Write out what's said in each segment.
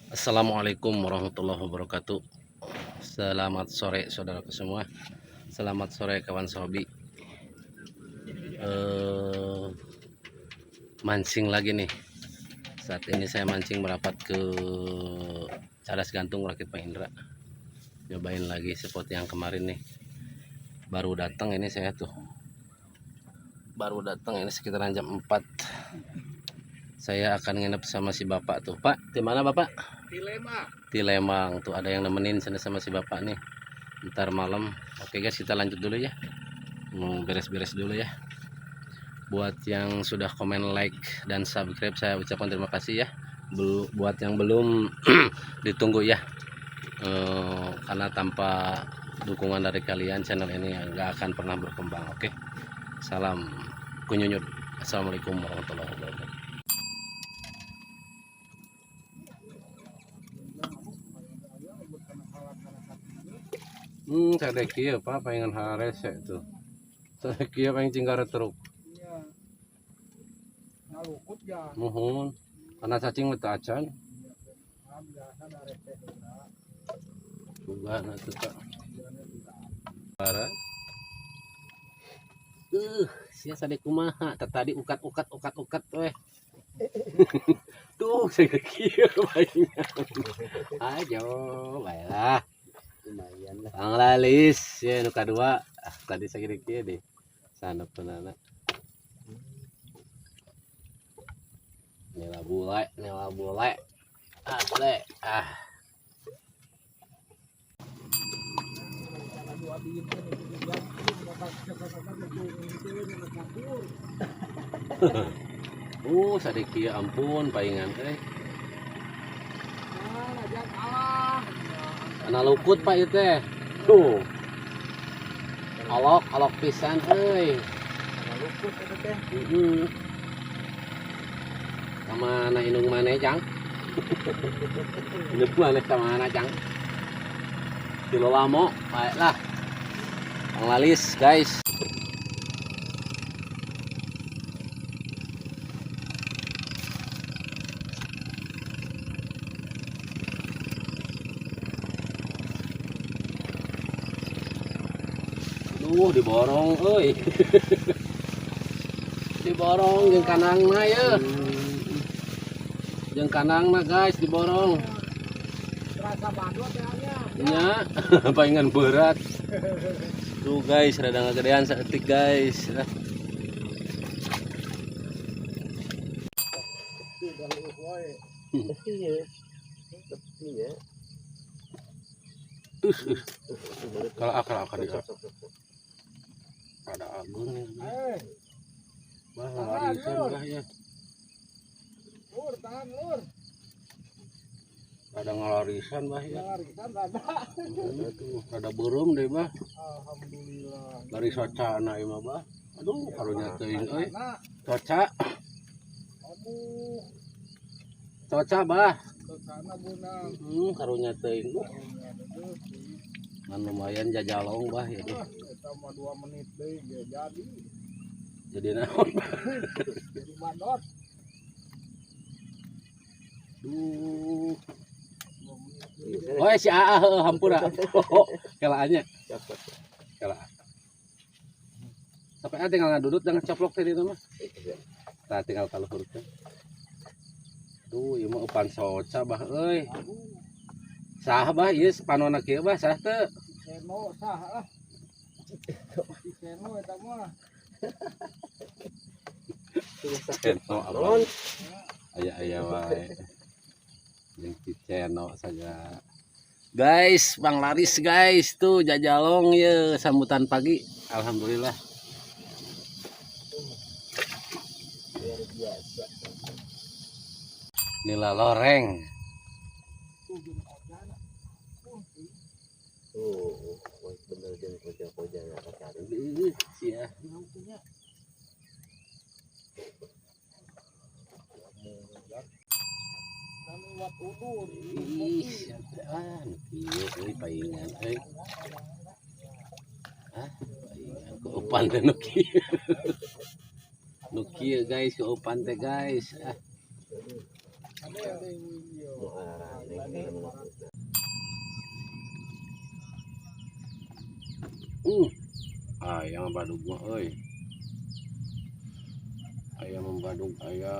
Assalamualaikum warahmatullahi wabarakatuh. Selamat sore saudaraku semua. Selamat sore kawan sobi. Mancing lagi nih. Saat ini saya mancing merapat ke Cadas Gantung Rakit Pak Indra. Cobain lagi spot yang kemarin nih. Baru datang ini saya tuh. Baru datang ini sekitaran jam 4. Saya akan nginep sama si bapak tuh. Pak, di mana bapak? Di Lemang tuh, ada yang nemenin sana sama si bapak nih. Ntar malam. Oke guys, kita lanjut dulu ya. Mau beres-beres dulu ya. Buat yang sudah komen, like, dan subscribe, saya ucapkan terima kasih ya. Buat yang belum ditunggu ya. Karena tanpa dukungan dari kalian channel ini nggak akan pernah berkembang. Oke. Salam kunyunyut. Assalamualaikum warahmatullahi wabarakatuh. Saya kia Pak pengen hares ya tuh. Saya kia pengen cinggar teruk. Mohon karena cacing mata acan. Juga nanti Kak. Para. Sia sade kumaha tadi ukat weh. Tuh saya kia banyak. Ayo, baiklah. Lumayan lah. Ang lalis ya nu kadua. Tadi saya kira deh. Sana penana. Nela bule. Asle. Sadiki ampun paingan Ana luput Pak ieu teh. Tuh. Alok pisan euy. Ana luput eta teh. Kamana indung maneh Jang? Indung maneh kamana Jang? Kilo lamo, baiklah. Panglalis guys. Diborong euy. Diborong jeung kanangna ya. Jeung kanangna guys diborong. Terasa bandot nya. Paingan berat. Tuh guys, rada ngagedean saeutik guys. Kalau akal dia. Ada agung nih. Bah, larisan bah ya. Lur, tahan lur. Ada ngalarisan bah ya. Ngalarisan ada. Tuh, ada burung deh bah. Alhamdulillah. Dari socana ieu mah bah. Aduh, karunya teuing euy. Coca. Aduh. Coca bah. Cocana beunang. Karunya teuing. Man lumayan jajalong bah ya. Eta mah 2 menit deui jadi. Jadi naon? Jadi bandot. Oh si Aa hampura. Kelaannya. Kela. Sampai tinggal ngadudut dengan coplok tadi itu mah. Tah tinggal kaluhur teh. Tuh ieu mah upan soca bah euy. Saha bah ieu panonna kieu bah saha teu? Seno saha ah. Seno eta mah. Seno abang. Aya wae. Jeung Ciceno saja. Guys, Bang Laris guys, tuh jajalong ya sambutan pagi. Alhamdulillah. Luar biasa. Nila loreng. Bener jeung koja-koja ya pacaran. Sia. Iya, paingan, paingan keupan teh nukia guys, keupan teh guys. Ayam badug mah euy. Ayam badug aya.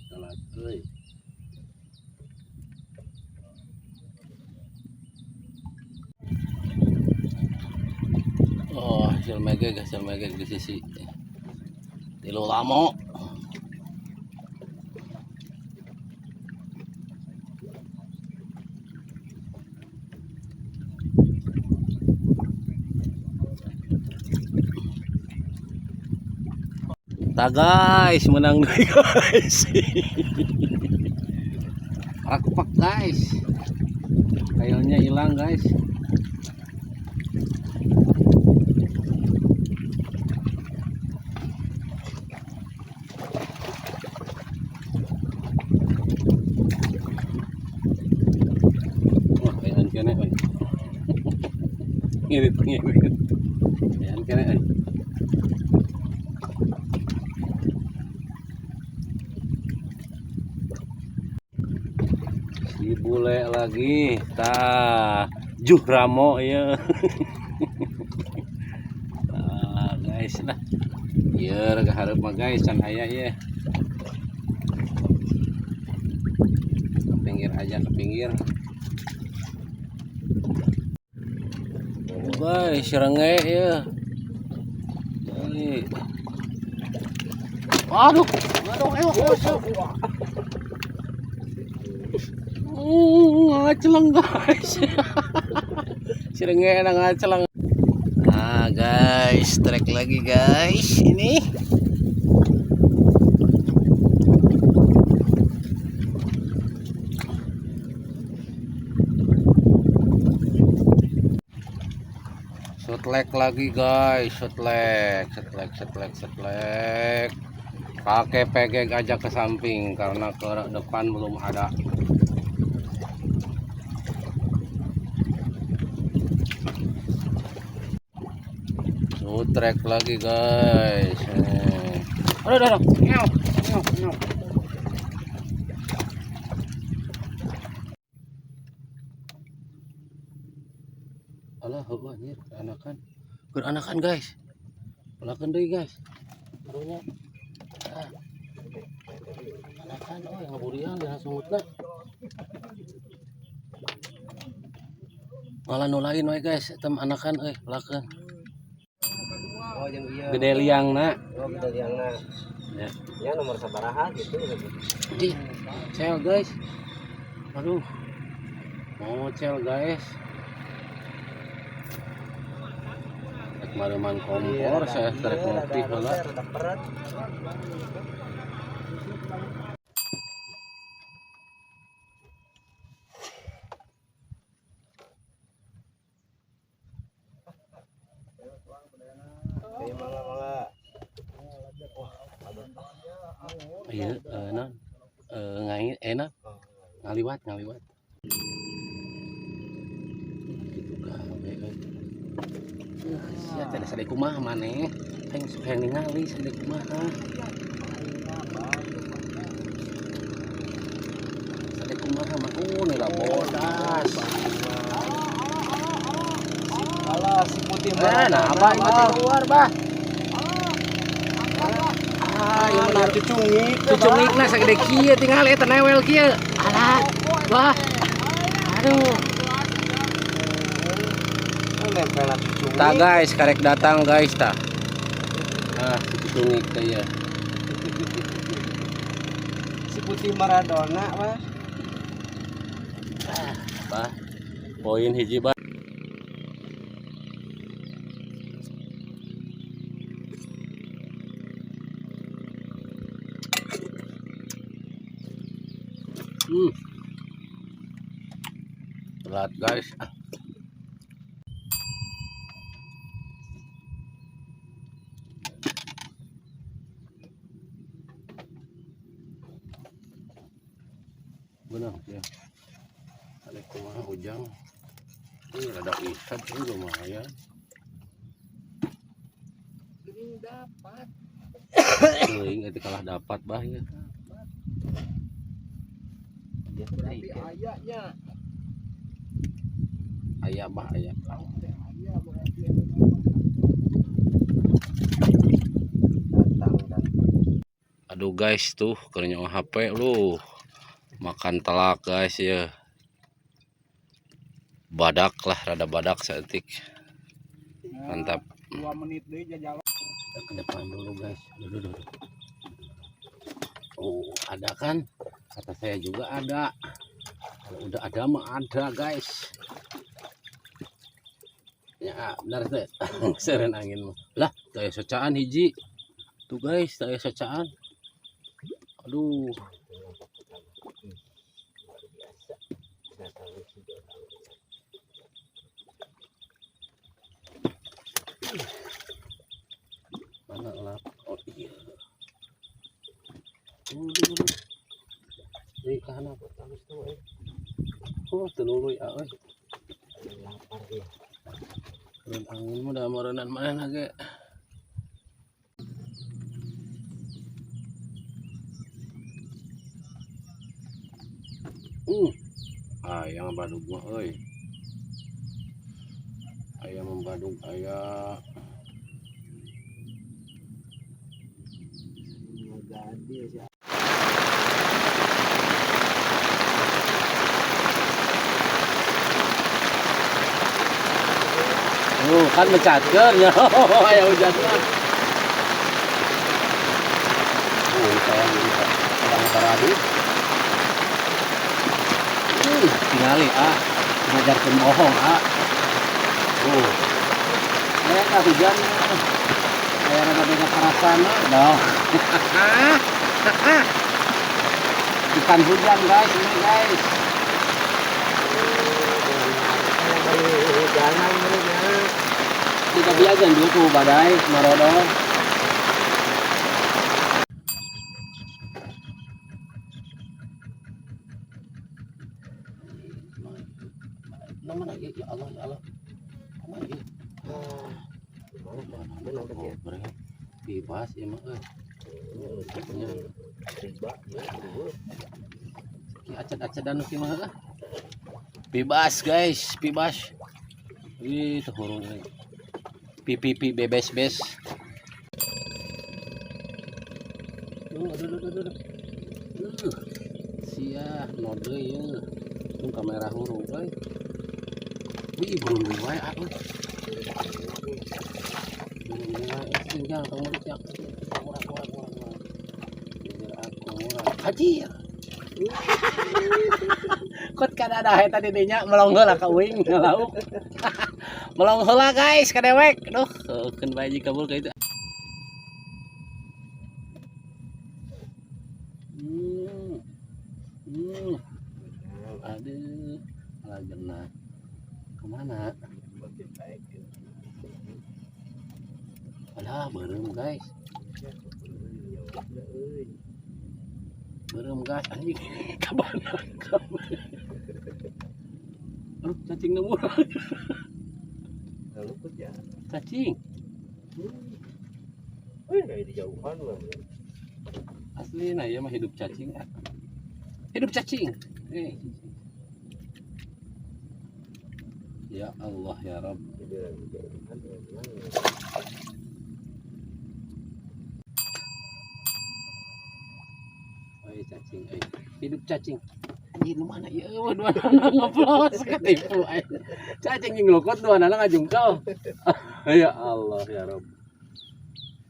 Telat euy. Oh, hasil megeg di sisi tilu lamo. Tah guys, menang deh guys. Rakpak guys. Kayaknya hilang guys. Wah, kayaknya kene euy. Ngirit. Kayaknya kene euy. Si bule lagi tah Juhramo ya. Guys lah ya harap mah guys can aya ya ke pinggir aja ke pinggir guys serenge ya. Aduh ayo ngacelang guys. Serenge ngacelang. Nah guys, trek lagi guys ini. Setlek lagi guys, setlek. Pakai pegeg aja ke samping karena ke depan belum ada. Trek lagi guys. Aduh. Nyaw. Alah, anjir, anakan guys. Pelakan deui guys. Barunya. Anakan ngaburiang di sungutna. Malah nu lain we guys, tem anakan pelakan. Oh yang iya Gede liangna. oh gede liangna Ya. Ya nomor sabaraha gitu Di cel guys. Aduh. Mau cel guys. Rek mareman kompor saya trek ngopi heula. Iya, enak ngaliwat gitu gawe sia teh sade kumaha maneh hayang ningali sade kumaha mah nila bodas alah si putih nah abah mah keluar bah yang mana cucungik na sagede kieu tinggal eta newel kieu alah bah aduh tah guys karek datang guys tah nah cucungik teh ya si putih Maradona bah poin hiji bah berat guys benar ya ada kumaha ujang Ini ada ikat ini lumayan. Ini dapat. Teuing itu kalah dapat bah ya. Ya, tapi ayahnya. Aya bah aya. Ayah berarti yang datang. Aduh guys tuh kerenyo HP lu. Makan telak guys ya. Badak lah, rada badak seetik. Mantap. 2 menit deh jalan. Kita ke depan dulu guys. Dulu. Oh, ada kan? Kata saya juga ada. Kalau udah ada mah ada guys. Ya benar teh. Seren angin mah. Lah, saya secaan hiji. Tuh guys, saya secaan. Aduh. Mana lap? Oh iya. Ini kana bagus tuh. Oh, teluluy euy. Lapar dia. Keun angin mah da meureunnan manehna ge. Ayam badug mah euy. Ayam badug aya. Gade sih. Kan mencatkeun nya. Aya hujan mah. Sayang bisa. Bang Paradi. Tingali ngajarkeun bohong Aya hujan. Aya rada beda parasana. Dah. Ikan hujan guys, ini guys. Jangan mereka. Kita biagan dulu tuh badai marodo. Nama lagi ya Allah ya Allah. Nama lagi. Bebas ya mah acet-acetan nu kieu bebas guys, bebas. Ih, tuh hurung ini. Pipi bebes. Aduh. Sia, node ya. Itu kamera hurung, euy. Wih, burung wae euy. Burung wae tinggal tong meureuk. Murah. Aku murah. Hajir. Kot kada ada eta di dinya melong heula ka uing ngalauk. Melong heula guys ka dewek. Duh, keun bae kabul ka itu. Aduh, malah genah. Kemana? Alah, beureum guys. Beureum guys, anjing. Kabana. Aduh, cacing na murah. Luput ya. Cacing. Kayak di jauhan lah. Asli nah ya mah hidup cacing. Hidup cacing. Ya Allah ya Rabb. Cacing, hidup cacing. Anjir lu mana ya? Dua anak ngeplos ketipu. Cacing yang ngelokot dua anak ngajungkal. Ya Allah ya Rabb.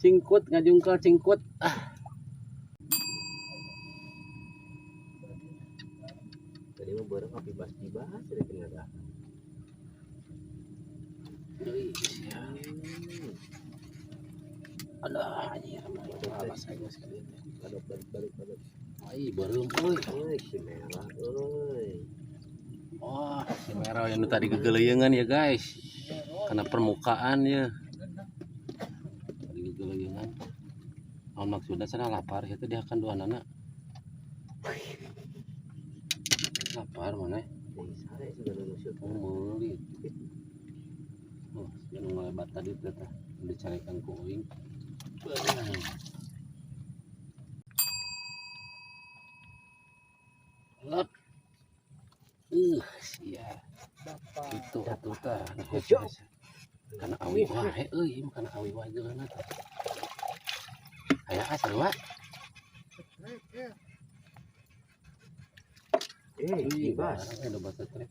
Cingkut ngajungkal cingkut. Tadi mau bareng api bahas dari Kanada. Alah anjir malas aja sekali. Balik. Ai beureum euy. Si merah euy. Wah, si merah yang tadi gegeleungan ya guys. Karena permukaan ya. Tadi gegeleungan. Naon maksudna sana lapar eta dia akan dua anak. Lapar mana? sudah nusuk. Meuli. Oh, yang ngelebat tadi teh dicarikan ku uing. Lep. Sia. Itu atuh tah. Kana awi wae euy, kana awi wae geuna teh. Aya asal wa. Tibas. Ada bahasa trek.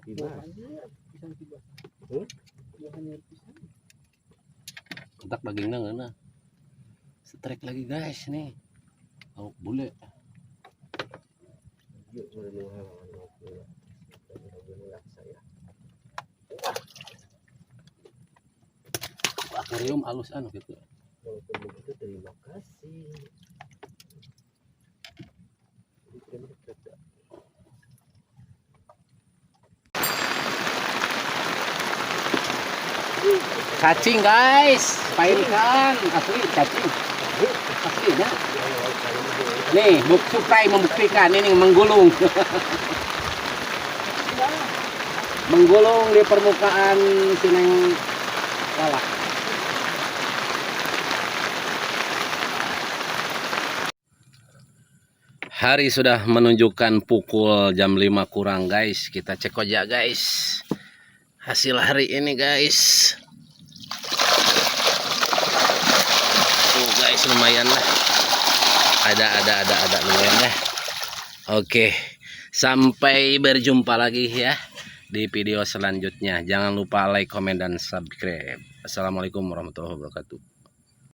Tibas. Kontak dagingna ngeuna. Strek lagi guys nih. Awak bule. Yuk menuju halaman saya. Akuarium alus anu gitu. Walaupun begitu terima kasih. Cacing guys, painkan asli cacing. Asli ya. Nih, Buk Suprai membuktikan ini menggulung. Menggulung di permukaan Sineng Lalak. Hari sudah menunjukkan pukul jam 5 kurang guys. Kita cek aja guys. Hasil hari ini guys. Tuh guys, lumayan lah. Ada lumayan ya. Oke. Sampai berjumpa lagi ya di video selanjutnya. Jangan lupa like, komen dan subscribe. Assalamualaikum warahmatullahi wabarakatuh.